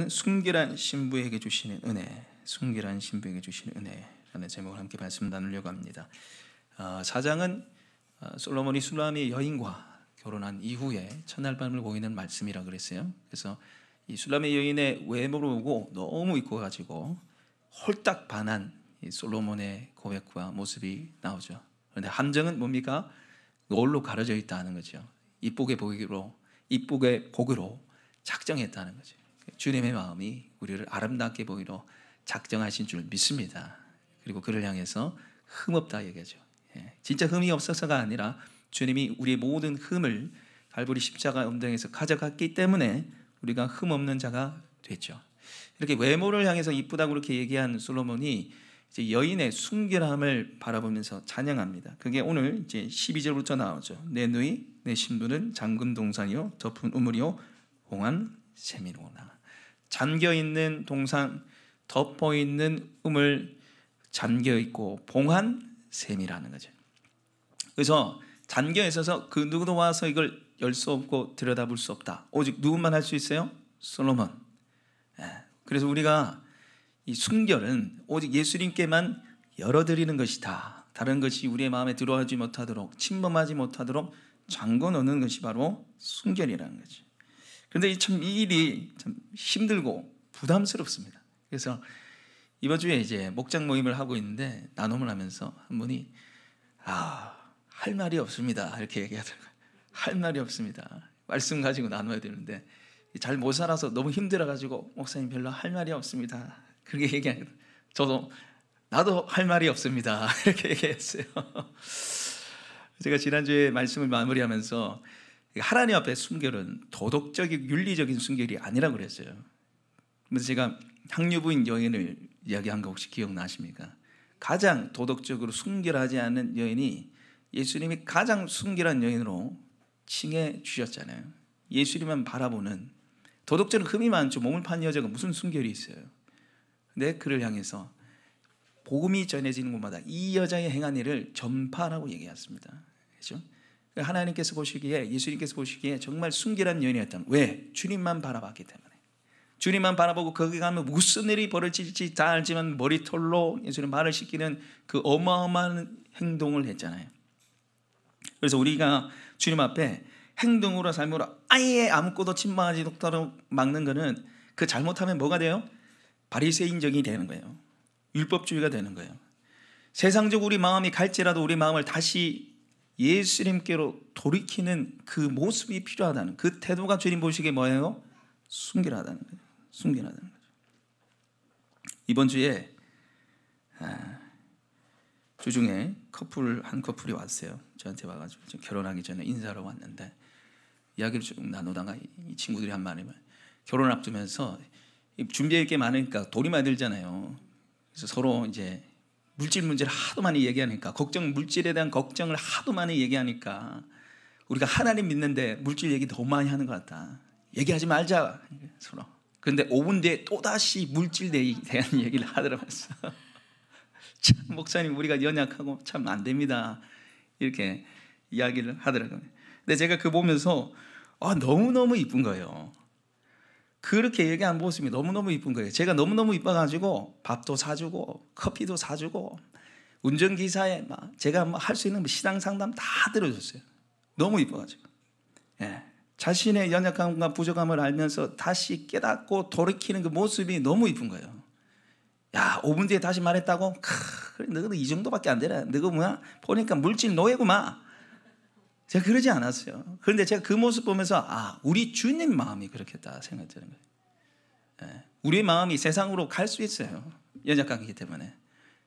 순결한 신부에게 주시는 은혜, 순결한 신부에게 주시는 은혜라는 제목을 함께 말씀 나누려고 합니다. 4장은 솔로몬이 술라미의 여인과 결혼한 이후에 첫날 밤을 보이는 말씀이라 그랬어요. 그래서 이 술라미 여인의 외모를 보고 너무 이뻐가지고 홀딱 반한 이 솔로몬의 고백과 모습이 나오죠. 그런데 함정은 뭡니까? 노을로 가려져 있다는 거죠. 이쁘게 보기로 작정했다는 거죠. 주님의 마음이 우리를 아름답게 보이로 작정하신 줄 믿습니다. 그리고 그를 향해서 흠없다 얘기하죠. 진짜 흠이 없어서가 아니라 주님이 우리의 모든 흠을 갈보리 십자가 언덕에서 가져갔기 때문에 우리가 흠없는 자가 됐죠. 이렇게 외모를 향해서 이쁘다고 그렇게 얘기한 솔로몬이 이제 여인의 순결함을 바라보면서 찬양합니다. 그게 오늘 이제 12절부터 나오죠. 내 누이 내 신부는 잠근 동산이요 덮은 우물이요 홍한 샘이로구나. 잠겨있는 동산, 덮어있는 우물, 잠겨있고 봉한 샘이라는 거죠. 그래서 잠겨있어서 그 누구도 와서 이걸 열 수 없고 들여다볼 수 없다. 오직 누구만 할 수 있어요? 솔로몬. 그래서 우리가 이 순결은 오직 예수님께만 열어드리는 것이다. 다른 것이 우리의 마음에 들어오지 못하도록, 침범하지 못하도록 잠궈 놓는 것이 바로 순결이라는 거죠. 그런데 이 일이 참 힘들고 부담스럽습니다. 그래서 이번 주에 이제 목장 모임을 하고 있는데 나눔을 하면서 한 분이 할 말이 없습니다. 이렇게 얘기하더라고요. 할 말이 없습니다. 말씀 가지고 나눠야 되는데 잘 못 살아서 너무 힘들어가지고 목사님 별로 할 말이 없습니다. 그렇게 얘기하거든요. 나도 할 말이 없습니다. 이렇게 얘기했어요. 제가 지난주에 말씀을 마무리하면서 하나님 앞에 순결은 도덕적이고 윤리적인 순결이 아니라고 그랬어요. 그래서 제가 향유부인 여인을 이야기한 거 혹시 기억나십니까? 가장 도덕적으로 순결하지 않은 여인이 예수님이 가장 순결한 여인으로 칭해 주셨잖아요. 예수님만 바라보는 도덕적으로 흠이 많죠. 몸을 판 여자가 무슨 순결이 있어요. 근데 그를 향해서 복음이 전해지는 곳마다 이 여자의 행한 일을 전파라고 얘기했습니다. 그렇죠? 하나님께서 보시기에, 예수님께서 보시기에 정말 순결한 여인이었다는. 왜? 주님만 바라봤기 때문에. 주님만 바라보고 거기 가면 무슨 일이 벌어질지 다 알지만 머리털로 예수님 발을 씻기는 그 어마어마한 행동을 했잖아요. 그래서 우리가 주님 앞에 행동으로 삶으로 아예 아무것도 침범하지 못하도록 막는 거는 그 잘못하면 뭐가 돼요? 바리새인적이 되는 거예요. 율법주의가 되는 거예요. 세상적 우리 마음이 갈지라도 우리 마음을 다시 예수님께로 돌이키는 그 모습이 필요하다는, 그 태도가 주님 보시기에 뭐예요? 순결하다는 거예요. 순결하다는 거죠. 이번 주에 주중에 한 커플이 왔어요. 저한테 와가지고 결혼하기 전에 인사하러 왔는데 이야기를 쭉 나누다가 이 친구들이 한 말이 결혼 앞두면서 준비할 게 많으니까 돌이 많이 들잖아요. 그래서 서로 이제 물질 문제를 하도 많이 얘기하니까 물질에 대한 걱정을 하도 많이 얘기하니까 우리가 하나님 믿는데 물질 얘기 너무 많이 하는 것 같다. 얘기하지 말자 서로. 그런데 5분 뒤에 또다시 물질에 대한 얘기를 하더라고요. 참 목사님 우리가 연약하고 참 안 됩니다. 이렇게 이야기를 하더라고요. 근데 제가 그 보면서 너무너무 이쁜 거예요. 그렇게 얘기한 모습이 너무너무 이쁜 거예요. 제가 너무너무 이뻐가지고 밥도 사주고 커피도 사주고 운전기사에 제가 할 수 있는 시당 상담 다 들어줬어요. 너무 이뻐가지고. 자신의 연약함과 부족함을 알면서 다시 깨닫고 돌이키는 그 모습이 너무 이쁜 거예요. 5분 뒤에 다시 말했다고? 너는 이 정도밖에 안 되나? 너가 보니까 물질 노예구만. 제가 그러지 않았어요. 그런데 제가 그 모습 보면서 우리 주님 마음이 그렇겠다 생각이 드는 거예요. 우리의 마음이 세상으로 갈 수 있어요. 연약하기 때문에.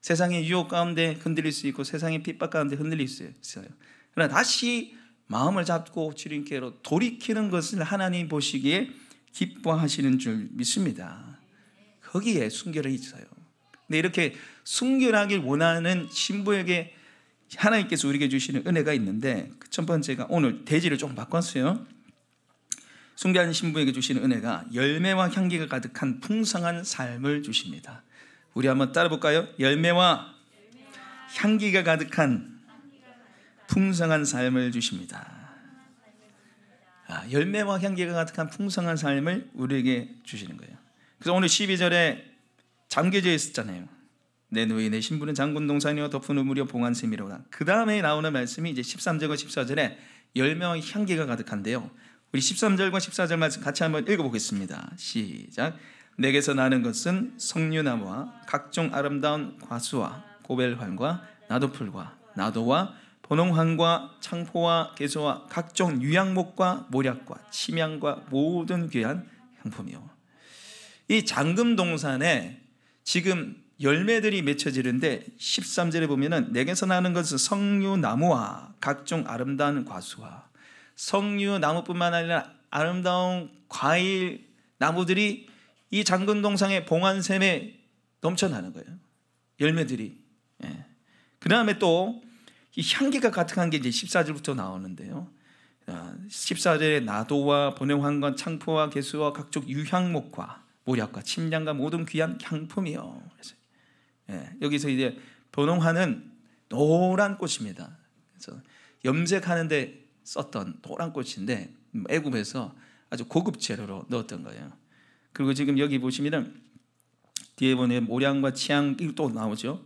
세상의 유혹 가운데 흔들릴 수 있고 세상의 핍박 가운데 흔들릴 수 있어요. 그러나 다시 마음을 잡고 주님께로 돌이키는 것을 하나님 보시기에 기뻐하시는 줄 믿습니다. 거기에 순결이 있어요. 근데 이렇게 순결하길 원하는 신부에게 하나님께서 우리에게 주시는 은혜가 있는데 첫 번째가 오늘 대지를 조금 바꿨어요. 순결한 신부에게 주시는 은혜가 열매와 향기가 가득한 풍성한 삶을 주십니다. 우리 한번 따라 볼까요? 열매와 향기가 가득한 풍성한 삶을 주십니다. 열매와 향기가 가득한 풍성한 삶을 우리에게 주시는 거예요. 그래서 오늘 12절에 잠겨져 있었잖아요. 내 누이 내 신부는 장군 동산이요 덮은 우물이요 봉한 샘이로다. 그 다음에 나오는 말씀이 이제 13절과 14절에 열매와 향기가 가득한데요. 우리 13절과 14절 말씀 같이 한번 읽어보겠습니다. 시작. 내게서 나는 것은 석류나무와 각종 아름다운 과수와 고벨환과 나도풀과 나도와 번홍환과 창포와 개소와 각종 유향목과 모략과 침향과 모든 귀한 향품이요. 이 잠금동산에 지금 열매들이 맺혀지는데 13절에 보면은 내게서 나는 것은 석류나무와 각종 아름다운 과수와, 석류나무뿐만 아니라 아름다운 과일 나무들이 이 잠금동산의 봉안샘에 넘쳐나는 거예요. 열매들이. 예. 그 다음에 또 이 향기가 가득한 게 이제 14절부터 나오는데요. 14절에 나도와 번영환과 창포와 개수와 각종 유향목과 모략과 침향과 모든 귀한 향품이요. 예. 여기서 이제 번영환은 노란 꽃입니다. 그래서 염색하는데 썼던 노란 꽃인데 애굽에서 아주 고급 재료로 넣었던 거예요. 그리고 지금 여기 보시면은 뒤에 보면 모량과 치향이 또 나오죠.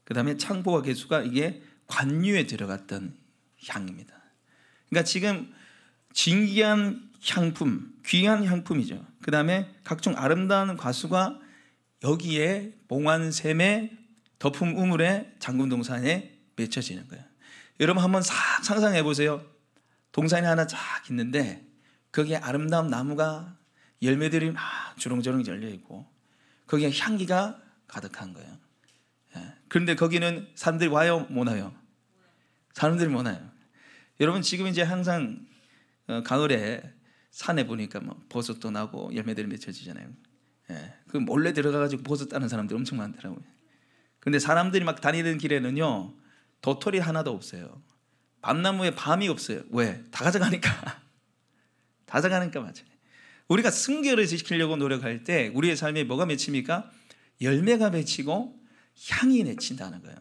그 다음에 창포와 개수가 이게 관유에 들어갔던 향입니다. 그러니까 지금 진귀한 향품, 귀한 향품이죠. 그 다음에 각종 아름다운 과수가 여기에 봉안샘에 덮음 우물에 잠금동산에 맺혀지는 거예요. 여러분 한번 싹 상상해 보세요. 동산이 하나 쫙 있는데 거기에 아름다운 나무가 열매들이 막 주렁주렁 열려있고 거기에 향기가 가득한 거예요. 그런데 거기는 사람들이 와요? 못 와요? 사람들이 못 와요. 여러분 지금 이제 항상 가을에 산에 보니까 뭐 버섯도 나고 열매들이 맺혀지잖아요. 그 몰래 들어가가지고 버섯 따는 사람들 엄청 많더라고요. 근데 사람들이 막 다니는 길에는요 도토리 하나도 없어요. 밤나무에 밤이 없어요. 왜? 다 가져가니까. 다 가져가니까 맞아요. 우리가 승결을 지키려고 노력할 때 우리의 삶에 뭐가 맺힙니까? 열매가 맺히고 향이 맺힌다는 거예요.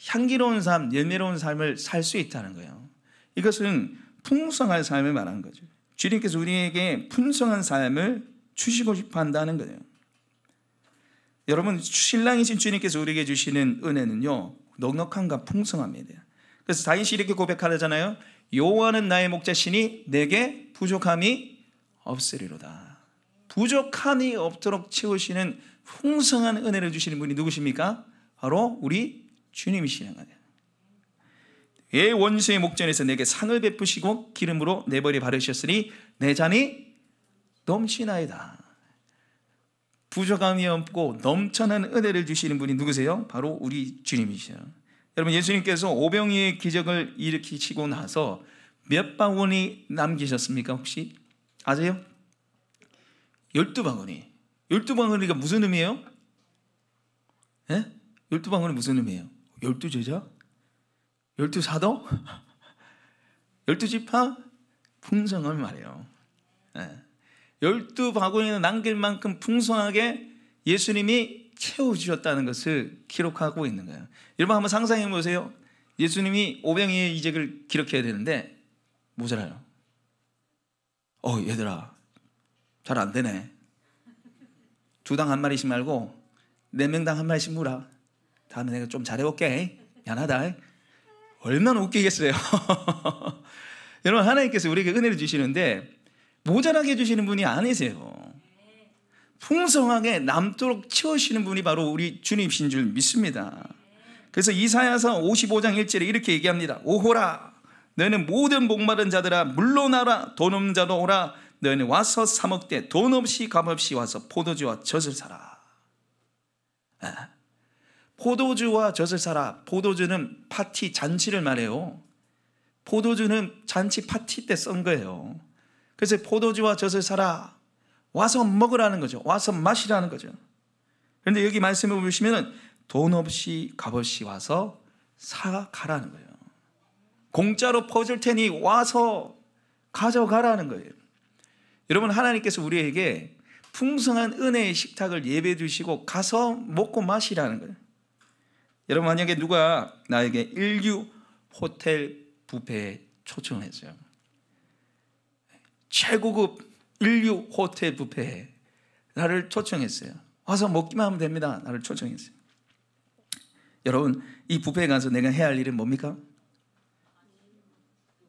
향기로운 삶, 열매로운 삶을 살 수 있다는 거예요. 이것은 풍성한 삶을 말하는 거죠. 주님께서 우리에게 풍성한 삶을 주시고 싶어 한다는 거예요. 여러분 신랑이신 주님께서 우리에게 주시는 은혜는요 넉넉함과 풍성함이에요. 그래서 다윗이 이렇게 고백하잖아요. 여호와는 나의 목자시니 내게 부족함이 없으리로다. 부족함이 없도록 채우시는 풍성한 은혜를 주시는 분이 누구십니까? 바로 우리 주님이시는 거예요. 내 원수의 목전에서 내게 상을 베푸시고 기름으로 내 머리에 바르셨으니 내 잔이 넘치나이다. 부족함이 없고 넘쳐난 은혜를 주시는 분이 누구세요? 바로 우리 주님이시죠. 여러분 예수님께서 오병이의 기적을 일으키시고 나서 몇 바구니 남기셨습니까? 혹시 아세요? 12바구니. 12바구니가 무슨 의미예요? 12바구니 무슨 의미예요? 12제자? 12사도? 12지파? 풍성함을 말해요. 12바구니는 남길 만큼 풍성하게 예수님이 채워주셨다는 것을 기록하고 있는 거예요. 여러분 한번 상상해 보세요. 예수님이 오병이의 이적을 기록해야 되는데 모자라요. 얘들아 잘 안 되네. 2당 한 마리씩 말고 4명당 한 마리씩 물어. 다음에 내가 좀 잘해볼게. 미안하다. 얼마나 웃기겠어요. 여러분 하나님께서 우리에게 은혜를 주시는데 모자라게 해주시는 분이 아니세요. 풍성하게 남도록 채우시는 분이 바로 우리 주님이신 줄 믿습니다. 그래서 이사야서 55장 1절에 이렇게 얘기합니다. 오호라 너희는 모든 목마른 자들아 물러나라. 돈 없는 자도 오라. 너희는 와서 사 먹되 돈 없이 값 없이 와서 포도주와 젖을 사라. 포도주와 젖을 사라. 포도주는 파티 잔치를 말해요. 포도주는 잔치 파티 때 쓴 거예요. 그래서 포도주와 젖을 사라. 와서 먹으라는 거죠. 와서 마시라는 거죠. 그런데 여기 말씀을 보시면 돈 없이 값 없이 와서 사가라는 거예요. 공짜로 퍼줄 테니 와서 가져가라는 거예요. 여러분 하나님께서 우리에게 풍성한 은혜의 식탁을 예배해 주시고 가서 먹고 마시라는 거예요. 여러분 만약에 누가 나에게 일류 호텔 뷔페에 초청을 했어요. 최고급 인류 호텔 뷔페에 나를 초청했어요. 와서 먹기만 하면 됩니다. 나를 초청했어요. 여러분, 이 뷔페에 가서 내가 해야 할 일은 뭡니까?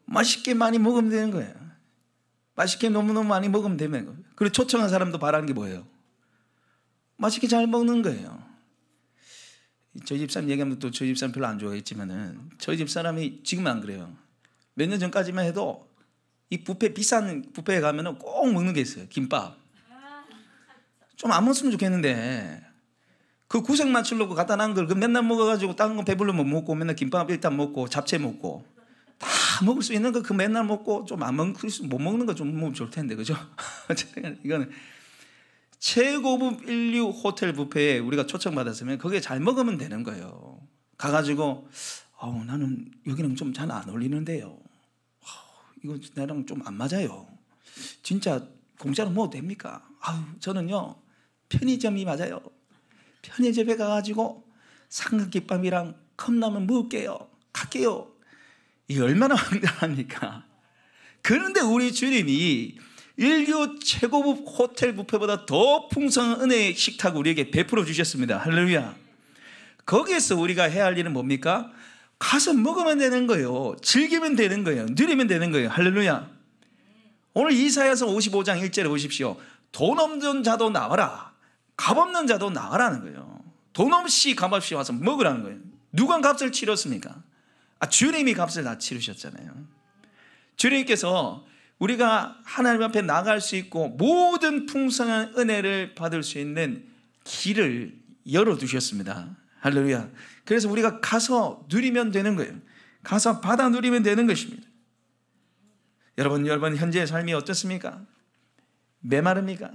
맛있게 많이 먹으면 되는 거예요. 맛있게 너무너무 많이 먹으면 되는 거예요. 그리고 초청한 사람도 바라는 게 뭐예요? 맛있게 잘 먹는 거예요. 저희 집사람 얘기하면 또 저희 집사람 별로 안 좋아했지만은 저희 집사람이 지금은 안 그래요. 몇 년 전까지만 해도 이 뷔페, 비싼 뷔페에 가면은 꼭 먹는 게 있어요. 김밥. 좀 안 먹었으면 좋겠는데 그 구색 맞추려고 갖다 놔은 걸 그 맨날 먹어가지고 다른 거 배불러 못 먹고 맨날 김밥 일단 먹고 잡채 먹고 다 먹을 수 있는 거 그 맨날 먹고 좀 안 먹을 수 못 먹는 거 좀 먹으면 좋을 텐데, 그죠? 이거는 최고급 인류 호텔 뷔페에 우리가 초청받았으면 거기에 잘 먹으면 되는 거예요. 가가지고 나는 여기는 좀 잘 안 어울리는데요. 이거 나랑 좀 안 맞아요. 진짜 공짜로 먹어도 됩니까? 저는요 편의점이 맞아요. 편의점에 가가지고 삼각김밥이랑 컵라면 먹을게요. 갈게요. 이게 얼마나 황당합니까? 그런데 우리 주님이 인류 최고급 호텔 뷔페보다 더 풍성한 은혜의 식탁을 우리에게 베풀어 주셨습니다. 할렐루야. 거기에서 우리가 해야 할 일은 뭡니까? 가서 먹으면 되는 거예요. 즐기면 되는 거예요. 누리면 되는 거예요. 할렐루야. 오늘 이사야서 55장 1절에 보십시오. 돈 없는 자도 나와라. 값 없는 자도 나와라는 거예요. 돈 없이 값 없이 와서 먹으라는 거예요. 누가 값을 치렀습니까? 주님이 값을 다 치르셨잖아요. 주님께서 우리가 하나님 앞에 나갈 수 있고 모든 풍성한 은혜를 받을 수 있는 길을 열어두셨습니다. 할렐루야. 그래서 우리가 가서 누리면 되는 거예요. 가서 받아 누리면 되는 것입니다. 여러분 현재의 삶이 어떻습니까? 메마릅니까?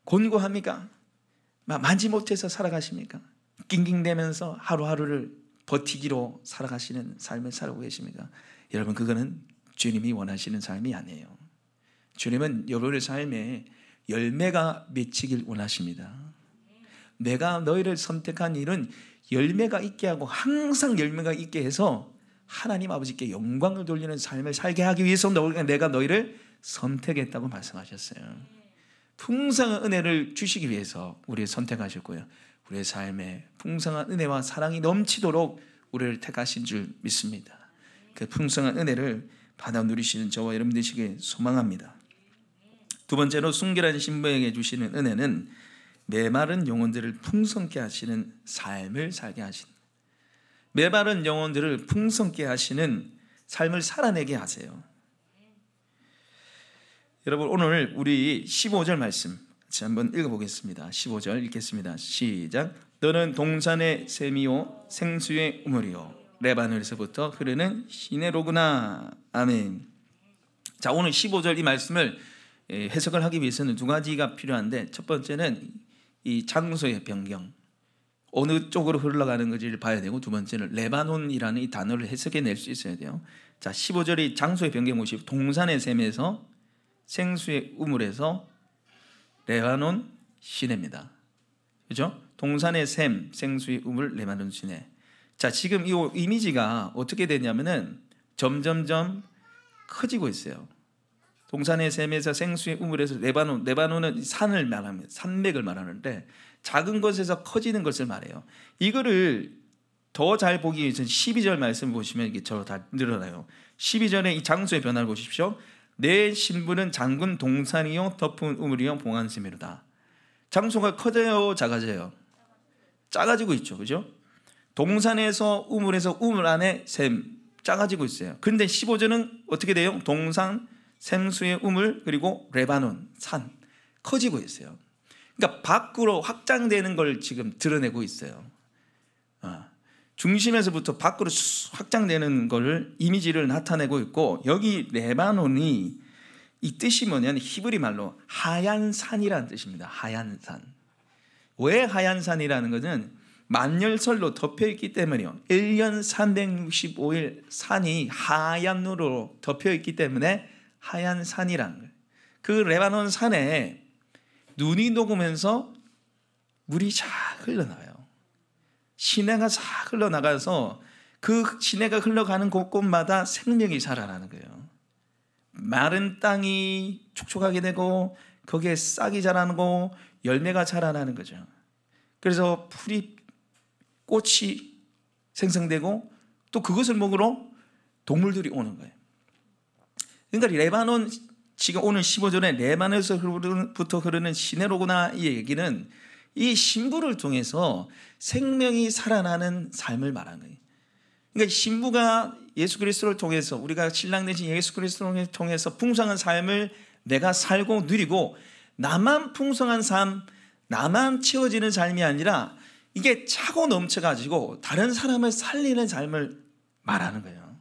곤고합니까? 만지 못해서 살아가십니까? 낑낑대면서 하루하루를 버티기로 살아가시는 삶을 살아오고 계십니까? 여러분, 그거는 주님이 원하시는 삶이 아니에요. 주님은 여러분의 삶에 열매가 맺히길 원하십니다. 내가 너희를 선택한 일은 열매가 있게 하고 항상 열매가 있게 해서 하나님 아버지께 영광을 돌리는 삶을 살게 하기 위해서 내가 너희를 선택했다고 말씀하셨어요. 풍성한 은혜를 주시기 위해서 우리를 선택하셨고요. 우리의 삶에 풍성한 은혜와 사랑이 넘치도록 우리를 택하신 줄 믿습니다. 그 풍성한 은혜를 받아 누리시는 저와 여러분 되시길 소망합니다. 두 번째로 순결한 신부에게 주시는 은혜는 메마른 영혼들을 풍성케 하시는 삶을 살게 하시는, 메마른 영혼들을 풍성케 하시는 삶을 살아내게 하세요. 여러분, 오늘 우리 15절 말씀 같이 한번 읽어보겠습니다. 15절 읽겠습니다. 시작. 너는 동산의 샘이요 생수의 우물이요 레바논에서부터 흐르는 시내로구나. 아멘. 자, 오늘 15절 이 말씀을 해석을 하기 위해서는 두 가지가 필요한데, 첫 번째는 이 장소의 변경, 어느 쪽으로 흘러가는 것을 봐야 되고, 두 번째는 레바논이라는 이 단어를 해석해낼 수 있어야 돼요. 자, 15절이 장소의 변경 모습, 동산의 샘에서 생수의 우물에서 레바논 시내입니다. 그렇죠? 동산의 샘, 생수의 우물, 레바논 시내. 자, 지금 이 이미지가 어떻게 되냐면은 점점점 커지고 있어요. 동산의 샘에서 생수의 우물에서 레바논은 산을 말합니다. 산맥을 말하는데 작은 것에서 커지는 것을 말해요. 이거를 더 잘 보기 위해서는 12절 말씀 보시면 이게 저 다 늘어나요. 12절에 이 장소의 변화를 보십시오. 내 신부는 장군 동산이요 덮은 우물이요 봉한 샘이로다. 장소가 커져요, 작아져요? 작아지고 있죠, 그죠? 동산에서 우물에서 우물 안에 샘 작아지고 있어요. 그런데 15절은 어떻게 돼요? 동산, 생수의 우물, 그리고 레바논 산 커지고 있어요. 그러니까 밖으로 확장되는 걸 지금 드러내고 있어요. 중심에서부터 밖으로 확장되는 걸 이미지를 나타내고 있고, 여기 레바논이 이 뜻이 뭐냐면 히브리 말로 하얀 산이라는 뜻입니다. 하얀 산. 왜 하얀 산이라는 것은 만열설로 덮여있기 때문이요. 1년 365일 산이 하얀 눈으로 덮여있기 때문에 하얀 산이라는 거예요. 그 레바논 산에 눈이 녹으면서 물이 쫙 흘러나와요. 시내가 쫙 흘러나가서 그 시내가 흘러가는 곳곳마다 생명이 살아나는 거예요. 마른 땅이 촉촉하게 되고 거기에 싹이 자라고 열매가 자라나는 거죠. 그래서 풀이, 꽃이 생성되고 또 그것을 먹으러 동물들이 오는 거예요. 그러니까 레바논, 지금 오늘 15절에 레바논에서부터 흐르는 시내로구나, 이 얘기는 이 신부를 통해서 생명이 살아나는 삶을 말하는 거예요. 그러니까 신부가 예수 그리스도를 통해서, 우리가 신랑 되신 예수 그리스도를 통해서 풍성한 삶을 내가 살고 누리고, 나만 풍성한 삶, 나만 채워지는 삶이 아니라 이게 차고 넘쳐가지고 다른 사람을 살리는 삶을 말하는 거예요.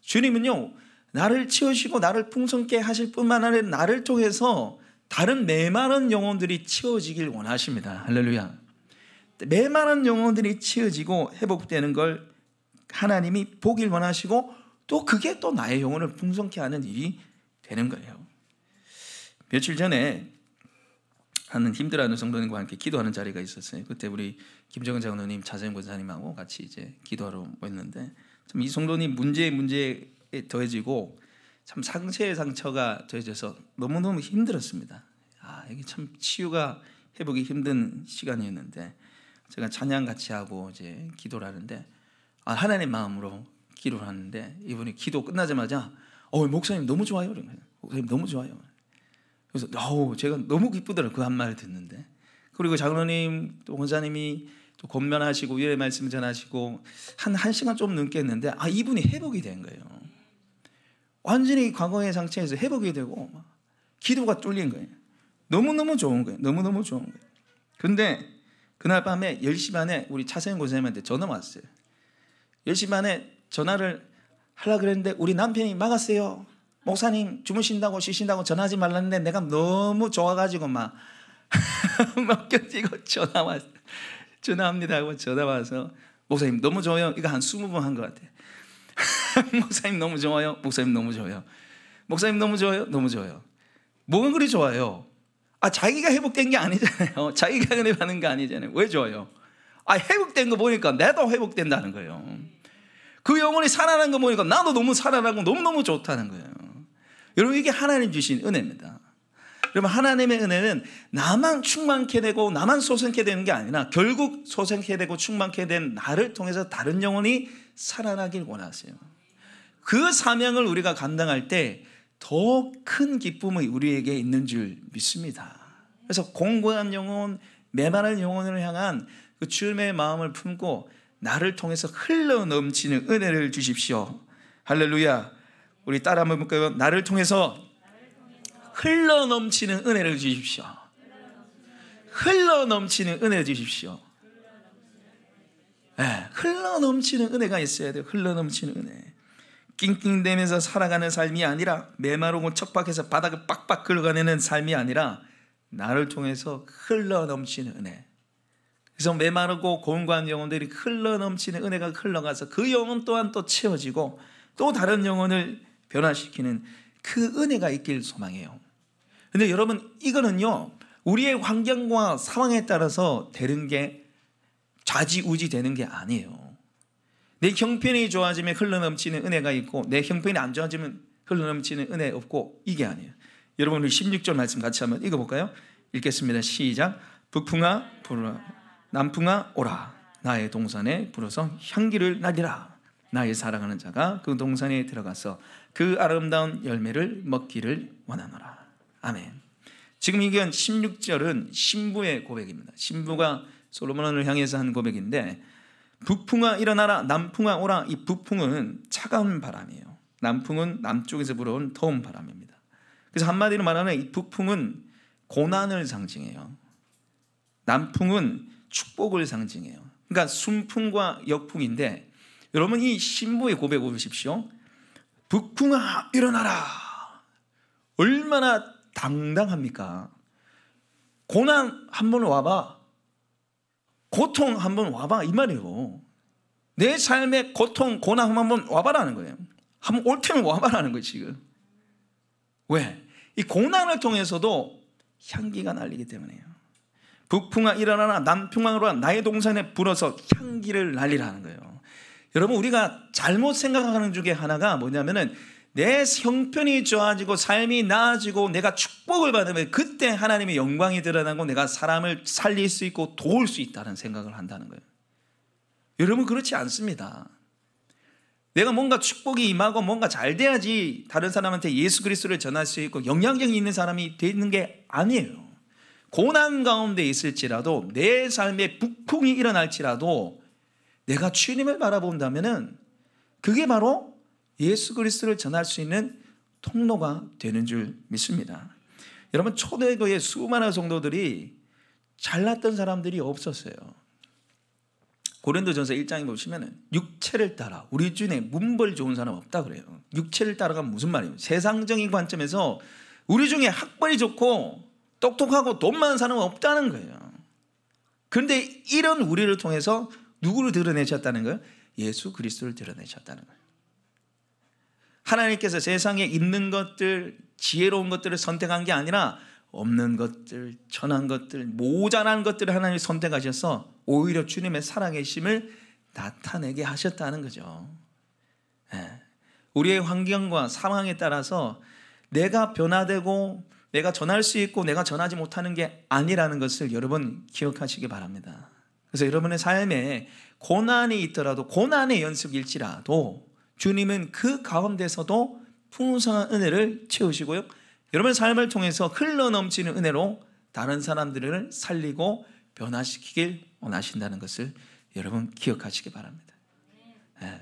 주님은요, 나를 채우시고 나를 풍성케 하실 뿐만 아니라 나를 통해서 다른 메마른 영혼들이 채워지길 원하십니다. 할렐루야. 메마른 영혼들이 채워지고 회복되는 걸 하나님이 보길 원하시고, 또 그게 또 나의 영혼을 풍성케 하는 일이 되는 거예요. 며칠 전에 하는 힘들어하는 성도님과 함께 기도하는 자리가 있었어요. 그때 우리 김정은 장로님, 차세영 권사님하고 같이 이제 기도하러 모였는데, 참 이 성도님 문제에 더해지고 참 상처에 상처가 더해져서 너무너무 힘들었습니다. 이게 참 치유가, 회복이 힘든 시간이었는데, 제가 찬양 같이 하고 이제 기도를 하는데, 하나님 마음으로 기도를 하는데, 이분이 기도 끝나자마자 목사님 너무 좋아요. 목사님 너무 좋아요. 그래서 제가 너무 기쁘더라고요. 그 한 말을 듣는데. 그리고 장로님 또 권사님이 또 권면하시고 위로의 말씀 전하시고 한 시간 좀 넘게 했는데, 이분이 회복이 된 거예요. 완전히 과거의 상처에서 회복이 되고 기도가 뚫린 거예요. 너무너무 좋은 거예요. 너무너무 좋은 거예요. 근데 그날 밤에 10시 반에 우리 차세영 권사님한테 전화가 왔어요. 10시 반에 전화를 하려고 그랬는데 우리 남편이 막았어요. 목사님 주무신다고 쉬신다고 전화하지 말랐는데 내가 너무 좋아가지고 막 맡겨지고 전화합니다 하고 전화 와서, 목사님 너무 좋아요. 이거 한 20번 한 것 같아요. 목사님 너무 좋아요. 목사님 너무 좋아요. 목사님 너무 좋아요. 너무 좋아요. 뭐가 그리 좋아요? 자기가 회복된 게 아니잖아요. 자기가 은혜받는 게 아니잖아요. 왜 좋아요? 회복된 거 보니까 나도 회복된다는 거예요. 그 영혼이 살아나는 거 보니까 나도 너무 살아나고 너무너무 좋다는 거예요. 여러분, 이게 하나님 주신 은혜입니다. 여러분, 하나님의 은혜는 나만 충만케 되고 나만 소생케 되는 게 아니라 결국 소생케 되고 충만케 된 나를 통해서 다른 영혼이 살아나길 원하세요. 그 사명을 우리가 감당할 때 더 큰 기쁨이 우리에게 있는 줄 믿습니다. 그래서 공고한 영혼, 메마른 영혼을 향한 그 주님의 마음을 품고 나를 통해서 흘러 넘치는 은혜를 주십시오. 할렐루야. 우리 따라 한번 볼까요? 나를 통해서 흘러 넘치는 은혜를 주십시오. 흘러 넘치는 은혜를 주십시오. 흘러 넘치는 은혜가 있어야 돼요. 흘러 넘치는 은혜. 낑낑대면서 살아가는 삶이 아니라, 메마르고 척박해서 바닥을 빡빡 긁어내는 삶이 아니라 나를 통해서 흘러 넘치는 은혜. 그래서 메마르고 고운고한 영혼들이 흘러 넘치는 은혜가 흘러가서 그 영혼 또한 또 채워지고 또 다른 영혼을 변화시키는 그 은혜가 있길 소망해요. 근데 여러분, 이거는요, 우리의 환경과 상황에 따라서 되는 게, 좌지우지 되는 게 아니에요. 내 형편이 좋아지면 흘러넘치는 은혜가 있고, 내 형편이 안 좋아지면 흘러넘치는 은혜 없고, 이게 아니에요. 여러분, 우리 16절 말씀 같이 한번 읽어볼까요? 읽겠습니다. 시작. 북풍아 불어라, 남풍아 오라. 나의 동산에 불어서 향기를 날리라. 나의 사랑하는 자가 그 동산에 들어가서 그 아름다운 열매를 먹기를 원하노라. 아멘. 지금 이건 16절은 신부의 고백입니다. 신부가 솔로몬을 향해서 한 고백인데, 북풍아 일어나라, 남풍아 오라. 이 북풍은 차가운 바람이에요. 남풍은 남쪽에서 불어온 더운 바람입니다. 그래서 한마디로 말하면 이 북풍은 고난을 상징해요. 남풍은 축복을 상징해요. 그러니까 순풍과 역풍인데, 여러분, 이 신부의 고백을 보십시오. 북풍아 일어나라. 얼마나 당당합니까? 고난 한번 와봐, 고통 한번 와봐, 이 말이에요. 내 삶에 고통, 고난 한번 와봐라는 거예요. 한번 올 테면 와봐라는 거예요 지금. 왜? 이 고난을 통해서도 향기가 날리기 때문에요. 북풍아 일어나라, 남풍아로 나의 동산에 불어서 향기를 날리라는 거예요. 여러분, 우리가 잘못 생각하는 중에 하나가 뭐냐면은, 내 형편이 좋아지고 삶이 나아지고 내가 축복을 받으면 그때 하나님의 영광이 드러나고 내가 사람을 살릴 수 있고 도울 수 있다는 생각을 한다는 거예요. 여러분 그렇지 않습니다. 내가 뭔가 축복이 임하고 뭔가 잘 돼야지 다른 사람한테 예수 그리스도를 전할 수 있고 영향력이 있는 사람이 되는 게 아니에요. 고난 가운데 있을지라도 내 삶에 북풍이 일어날지라도 내가 주님을 바라본다면은 그게 바로 예수 그리스도를 전할 수 있는 통로가 되는 줄 믿습니다. 여러분 초대교회 수많은 성도들이 잘났던 사람들이 없었어요. 고린도전서 1장에 보시면 육체를 따라 우리 중에 문벌 좋은 사람 없다 그래요. 육체를 따라가면 무슨 말이에요? 세상적인 관점에서 우리 중에 학벌이 좋고 똑똑하고 돈 많은 사람은 없다는 거예요. 그런데 이런 우리를 통해서 누구를 드러내셨다는 거예요? 예수 그리스도를 드러내셨다는 거예요. 하나님께서 세상에 있는 것들, 지혜로운 것들을 선택한 게 아니라 없는 것들, 천한 것들, 모자란 것들을 하나님이 선택하셔서 오히려 주님의 살아계심을 나타내게 하셨다는 거죠. 우리의 환경과 상황에 따라서 내가 변화되고 내가 전할 수 있고 내가 전하지 못하는 게 아니라는 것을 여러분 기억하시기 바랍니다. 그래서 여러분의 삶에 고난이 있더라도 고난의 연속일지라도 주님은 그 가운데서도 풍성한 은혜를 채우시고요, 여러분의 삶을 통해서 흘러넘치는 은혜로 다른 사람들을 살리고 변화시키길 원하신다는 것을 여러분 기억하시기 바랍니다.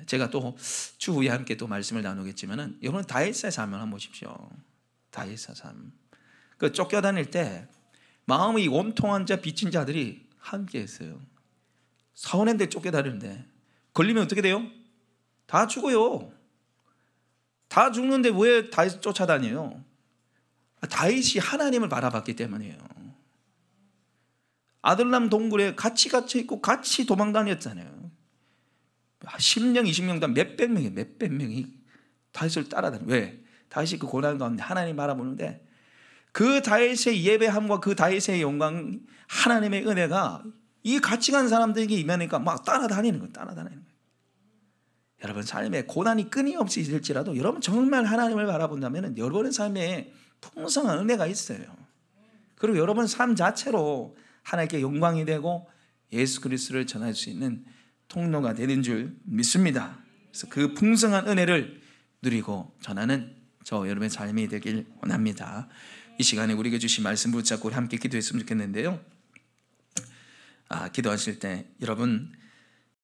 제가 또 추후에 함께 또 말씀을 나누겠지만은 여러분 다윗의 삶을 한번 보십시오. 다윗의 삶. 그 쫓겨다닐 때 마음이 온통한 자 빚진 자들이 함께 했어요. 사원인데 쫓겨다니는데 걸리면 어떻게 돼요? 다 죽어요. 다 죽는데 왜 다윗을 쫓아다녀요? 다윗이 하나님을 바라봤기 때문이에요. 아들람 동굴에 같이 갇혀 있고 같이 도망 다녔잖아요. 10명, 20명 다 몇백 명이 다윗을 따라다녀요. 왜? 다윗이 그 고난 가운데 하나님 바라보는데 그 다윗의 예배함과 그 다윗의 영광, 하나님의 은혜가 이 같이 간 사람들에게 임하니까 막 따라다니는 거예요. 여러분 삶에 고난이 끊임없이 있을지라도 여러분 정말 하나님을 바라본다면 여러분의 삶에 풍성한 은혜가 있어요. 그리고 여러분 삶 자체로 하나님께 영광이 되고 예수 그리스도를 전할 수 있는 통로가 되는 줄 믿습니다. 그래서 그 풍성한 은혜를 누리고 전하는 저 여러분의 삶이 되길 원합니다. 이 시간에 우리에게 주신 말씀 붙잡고 우리 함께 기도했으면 좋겠는데요. 기도하실 때 여러분